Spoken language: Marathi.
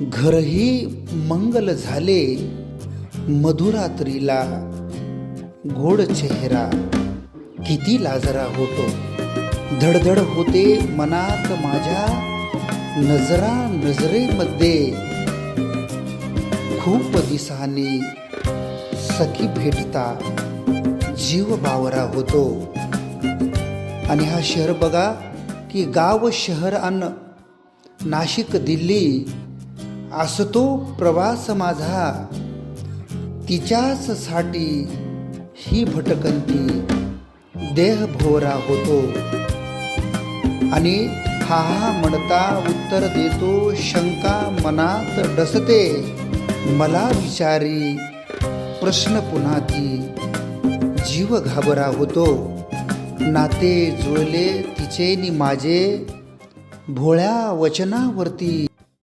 घरही मंगल झाले, मधुरात्रीला गोड चेहरा किती लाजरा होतो. धडधड होते मनात माझ्या, नजरा नजरेमध्ये खूप दिवसांनी सखी भेटता जीव बावरा होतो. आणि हा शहर बघा की गाव शहर अन नाशिक दिल्ली असतो प्रवास माझा, तिच्याच साठी ही भटकंती देह भोवरा होतो. आणि हा म्हणता उत्तर देतो, शंका मनात डसते मला विचारी प्रश्न पुन्हा ती जीव घाबरा होतो. नाते जुळले तिचे नि माझे भोळ्या वचनावरती,